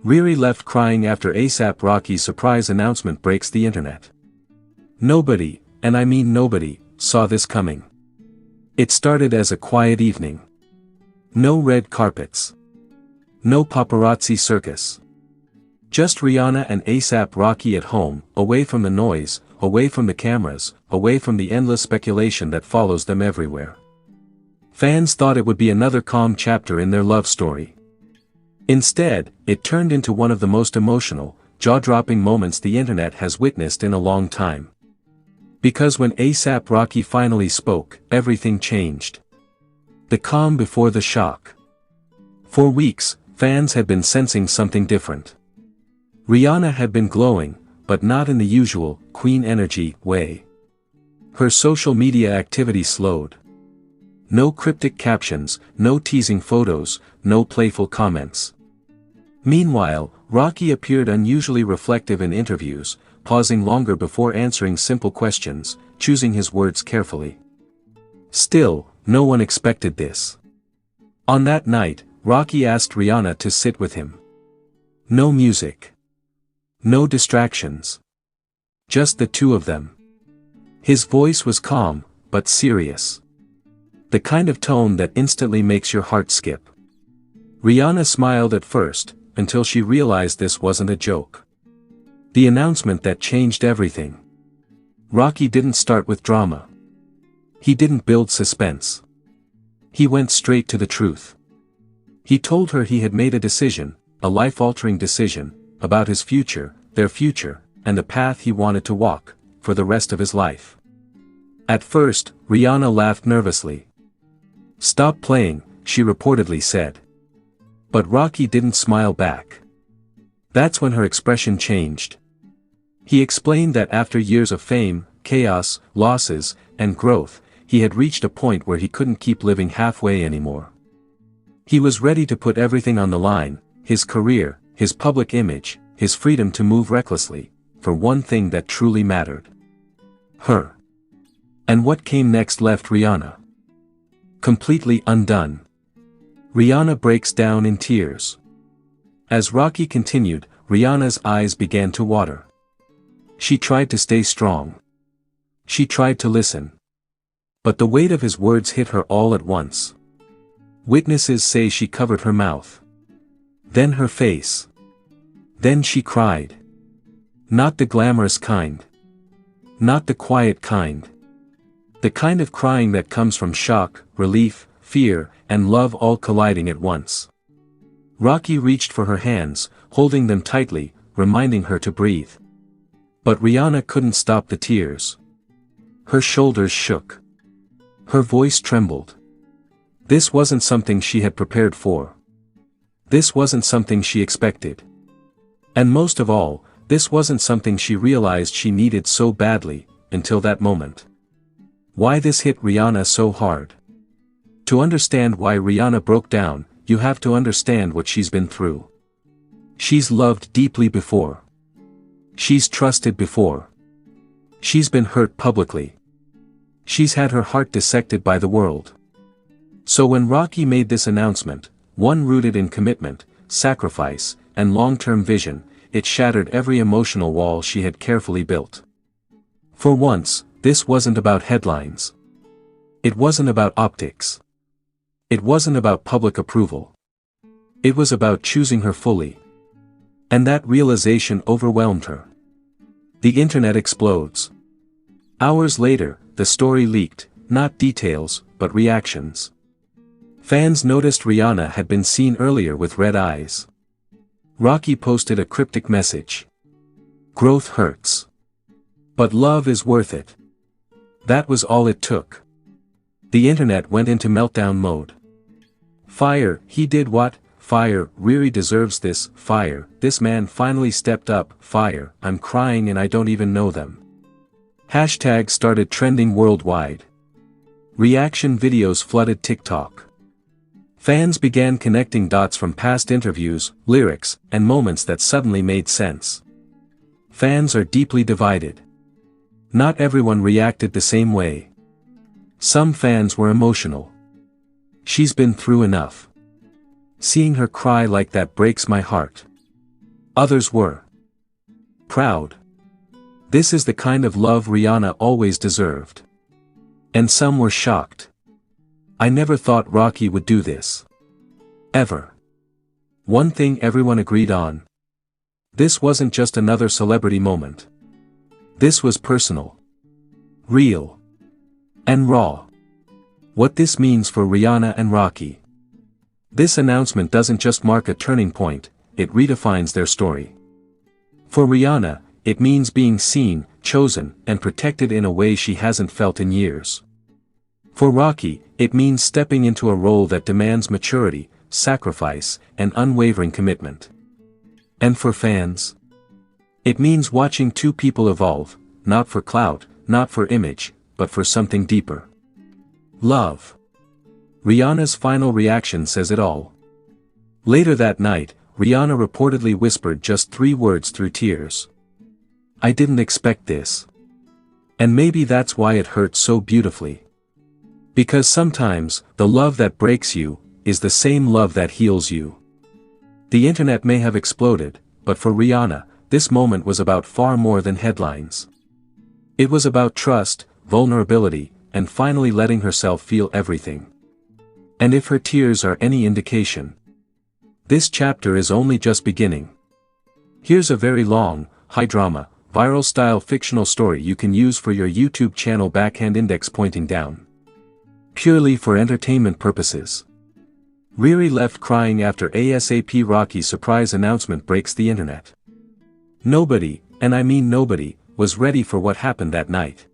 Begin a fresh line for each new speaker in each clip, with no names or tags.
RiRi left crying after A$AP Rocky's surprise announcement breaks the internet. Nobody, and I mean nobody, saw this coming. It started as a quiet evening. No red carpets. No paparazzi circus. Just Rihanna and A$AP Rocky at home, away from the noise, away from the cameras, away from the endless speculation that follows them everywhere. Fans thought it would be another calm chapter in their love story. Instead, it turned into one of the most emotional, jaw-dropping moments the internet has witnessed in a long time. Because when A$AP Rocky finally spoke, everything changed. The calm before the shock. For weeks, fans had been sensing something different. Rihanna had been glowing, but not in the usual, queen energy, way. Her social media activity slowed. No cryptic captions, no teasing photos, no playful comments. Meanwhile, Rocky appeared unusually reflective in interviews, pausing longer before answering simple questions, choosing his words carefully. Still, no one expected this. On that night, Rocky asked Rihanna to sit with him. No music. No distractions. Just the two of them. His voice was calm, but serious. The kind of tone that instantly makes your heart skip. Rihanna smiled at first, until she realized this wasn't a joke. The announcement that changed everything. Rocky didn't start with drama. He didn't build suspense. He went straight to the truth. He told her he had made a decision, a life-altering decision, about his future, their future, and the path he wanted to walk, for the rest of his life. At first, Rihanna laughed nervously. "Stop playing," she reportedly said. But Rocky didn't smile back. That's when her expression changed. He explained that after years of fame, chaos, losses, and growth, he had reached a point where he couldn't keep living halfway anymore. He was ready to put everything on the line, his career, his public image, his freedom to move recklessly, for one thing that truly mattered. Her. And what came next left Rihanna completely undone. Rihanna breaks down in tears. As Rocky continued, Rihanna's eyes began to water. She tried to stay strong. She tried to listen. But the weight of his words hit her all at once. Witnesses say she covered her mouth. Then her face. Then she cried. Not the glamorous kind. Not the quiet kind. The kind of crying that comes from shock, relief, fear, and love all colliding at once. Rocky reached for her hands, holding them tightly, reminding her to breathe. But Rihanna couldn't stop the tears. Her shoulders shook. Her voice trembled. This wasn't something she had prepared for. This wasn't something she expected. And most of all, this wasn't something she realized she needed so badly, until that moment. Why this hit Rihanna so hard? To understand why Rihanna broke down, you have to understand what she's been through. She's loved deeply before. She's trusted before. She's been hurt publicly. She's had her heart dissected by the world. So when Rocky made this announcement, one rooted in commitment, sacrifice, and long-term vision, it shattered every emotional wall she had carefully built. For once, this wasn't about headlines. It wasn't about optics. It wasn't about public approval. It was about choosing her fully. And that realization overwhelmed her. The internet explodes. Hours later, the story leaked, not details, but reactions. Fans noticed Rihanna had been seen earlier with red eyes. Rocky posted a cryptic message. Growth hurts. But love is worth it. That was all it took. The internet went into meltdown mode. Fire, he did what? Fire, RiRi deserves this. Fire, this man finally stepped up. Fire, I'm crying and I don't even know them. Hashtags started trending worldwide. Reaction videos flooded TikTok. Fans began connecting dots from past interviews, lyrics, and moments that suddenly made sense. Fans are deeply divided. Not everyone reacted the same way. Some fans were emotional. She's been through enough. Seeing her cry like that breaks my heart. Others were proud. This is the kind of love Rihanna always deserved. And some were shocked. I never thought Rocky would do this. Ever. One thing everyone agreed on. This wasn't just another celebrity moment. This was personal. Real. And raw. What this means for Rihanna and Rocky. This announcement doesn't just mark a turning point, it redefines their story. For Rihanna, it means being seen, chosen, and protected in a way she hasn't felt in years. For Rocky, it means stepping into a role that demands maturity, sacrifice, and unwavering commitment. And for fans, it means watching two people evolve, not for clout, not for image, but for something deeper. Love. Rihanna's final reaction says it all. Later that night, Rihanna reportedly whispered just 3 words through tears. I didn't expect this. And maybe that's why it hurt so beautifully. Because sometimes, the love that breaks you, is the same love that heals you. The internet may have exploded, but for Rihanna, this moment was about far more than headlines. It was about trust, vulnerability, and finally letting herself feel everything. And if her tears are any indication, this chapter is only just beginning. Here's a very long, high-drama, viral-style fictional story you can use for your YouTube channel backhand index pointing down. Purely for entertainment purposes. RiRi left crying after ASAP Rocky's surprise announcement breaks the internet. Nobody, and I mean nobody, was ready for what happened that night.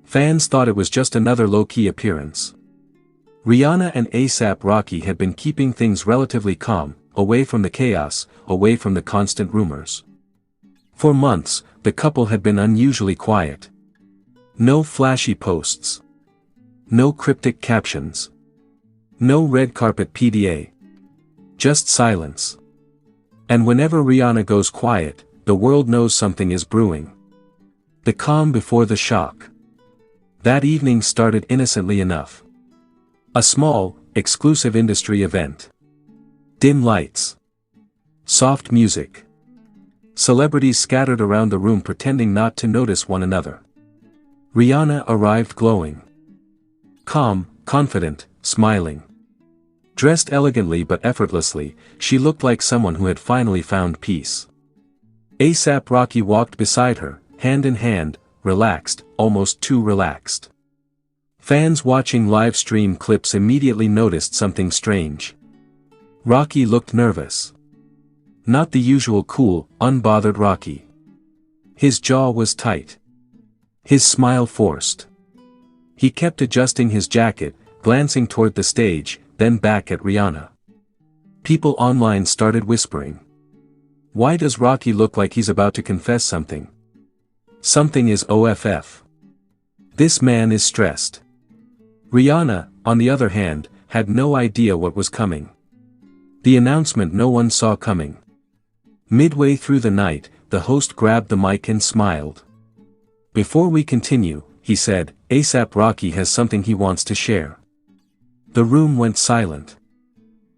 Fans thought it was just another low-key appearance. Rihanna and ASAP Rocky had been keeping things relatively calm, away from the chaos, away from the constant rumors. For months, the couple had been unusually quiet. No flashy posts. No cryptic captions. No red carpet PDA. Just silence. And whenever Rihanna goes quiet, the world knows something is brewing. The calm before the shock. That evening started innocently enough. A small, exclusive industry event. Dim lights. Soft music. Celebrities scattered around the room pretending not to notice one another. Rihanna arrived glowing. Calm, confident, smiling. Dressed elegantly but effortlessly, she looked like someone who had finally found peace. ASAP Rocky walked beside her, hand in hand, relaxed, almost too relaxed. Fans watching live stream clips immediately noticed something strange. Rocky looked nervous. Not the usual cool, unbothered Rocky. His jaw was tight. His smile forced. He kept adjusting his jacket, glancing toward the stage, then back at Rihanna. People online started whispering. Why does Rocky look like he's about to confess something? Something is off. This man is stressed. Rihanna, on the other hand, had no idea what was coming. The announcement no one saw coming. Midway through the night, the host grabbed the mic and smiled. Before we continue, he said, ASAP Rocky has something he wants to share. The room went silent.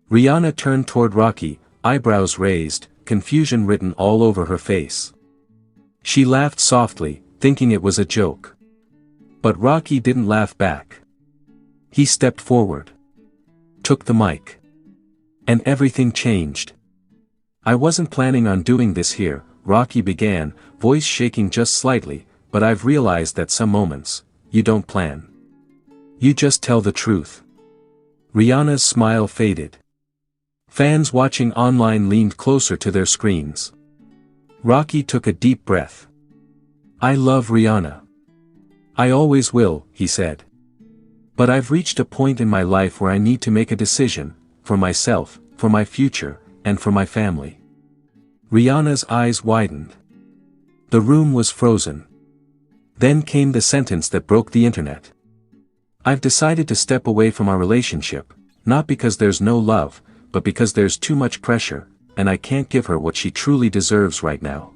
Rihanna turned toward Rocky, eyebrows raised, confusion written all over her face. She laughed softly, thinking it was a joke. But Rocky didn't laugh back. He stepped forward. Took the mic. And everything changed. I wasn't planning on doing this here, Rocky began, voice shaking just slightly, but I've realized that some moments, you don't plan. You just tell the truth. Rihanna's smile faded. Fans watching online leaned closer to their screens. Rocky took a deep breath. I love Rihanna. I always will, he said. But I've reached a point in my life where I need to make a decision, for myself, for my future, and for my family. Rihanna's eyes widened. The room was frozen. Then came the sentence that broke the internet. I've decided to step away from our relationship, not because there's no love, but because there's too much pressure, and I can't give her what she truly deserves right now.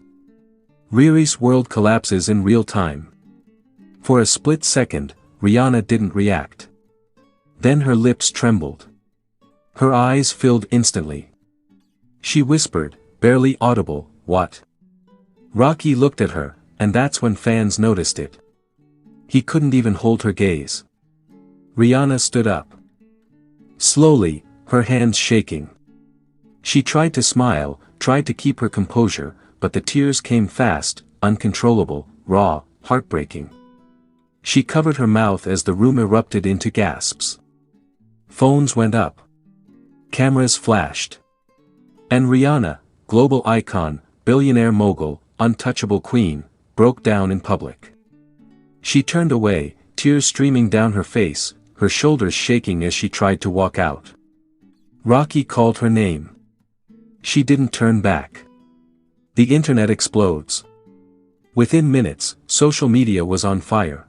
RiRi's world collapses in real time. For a split second, Rihanna didn't react. Then her lips trembled. Her eyes filled instantly. She whispered, barely audible, "What?" Rocky looked at her, and that's when fans noticed it. He couldn't even hold her gaze. Rihanna stood up. Slowly, her hands shaking. She tried to smile, tried to keep her composure, but the tears came fast, uncontrollable, raw, heartbreaking. She covered her mouth as the room erupted into gasps. Phones went up. Cameras flashed. And Rihanna, global icon, billionaire mogul, untouchable queen, broke down in public. She turned away, tears streaming down her face, her shoulders shaking as she tried to walk out. Rocky called her name. She didn't turn back. The internet explodes. Within minutes, social media was on fire.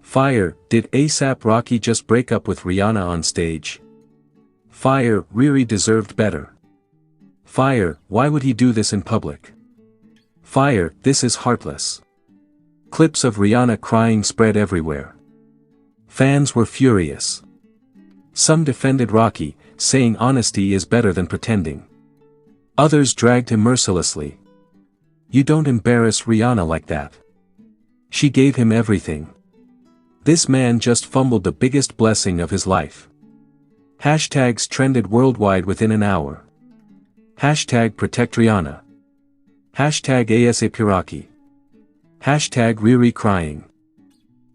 Fire, did ASAP Rocky just break up with Rihanna on stage? Fire, RiRi deserved better. Fire, why would he do this in public? Fire, this is heartless. Clips of Rihanna crying spread everywhere. Fans were furious. Some defended Rocky, saying honesty is better than pretending. Others dragged him mercilessly. You don't embarrass Rihanna like that. She gave him everything. This man just fumbled the biggest blessing of his life. Hashtags trended worldwide within an hour. Hashtag protect Rihanna. Hashtag ASAP Rocky. Hashtag RiRi crying.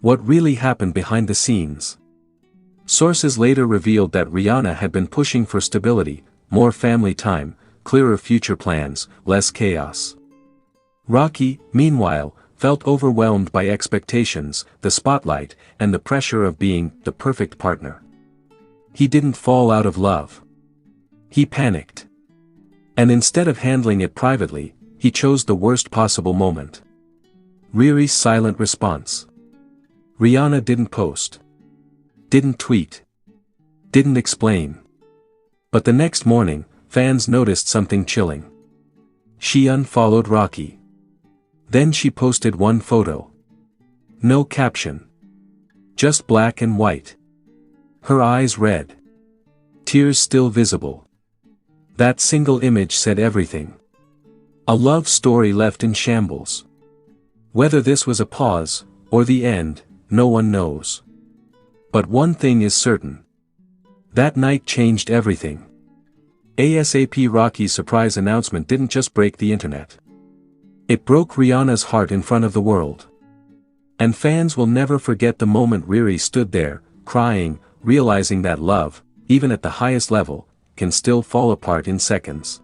What really happened behind the scenes? Sources later revealed that Rihanna had been pushing for stability, more family time, clearer future plans, less chaos. Rocky, meanwhile, felt overwhelmed by expectations, the spotlight, and the pressure of being the perfect partner. He didn't fall out of love. He panicked. And instead of handling it privately, he chose the worst possible moment. RiRi's silent response. Rihanna didn't post. Didn't tweet. Didn't explain. But the next morning, fans noticed something chilling. She unfollowed Rocky. Then she posted one photo. No caption. Just black and white. Her eyes red. Tears still visible. That single image said everything. A love story left in shambles. Whether this was a pause, or the end, no one knows. But one thing is certain. That night changed everything. ASAP Rocky's surprise announcement didn't just break the internet. It broke Rihanna's heart in front of the world. And fans will never forget the moment RiRi stood there, crying, realizing that love, even at the highest level, can still fall apart in seconds.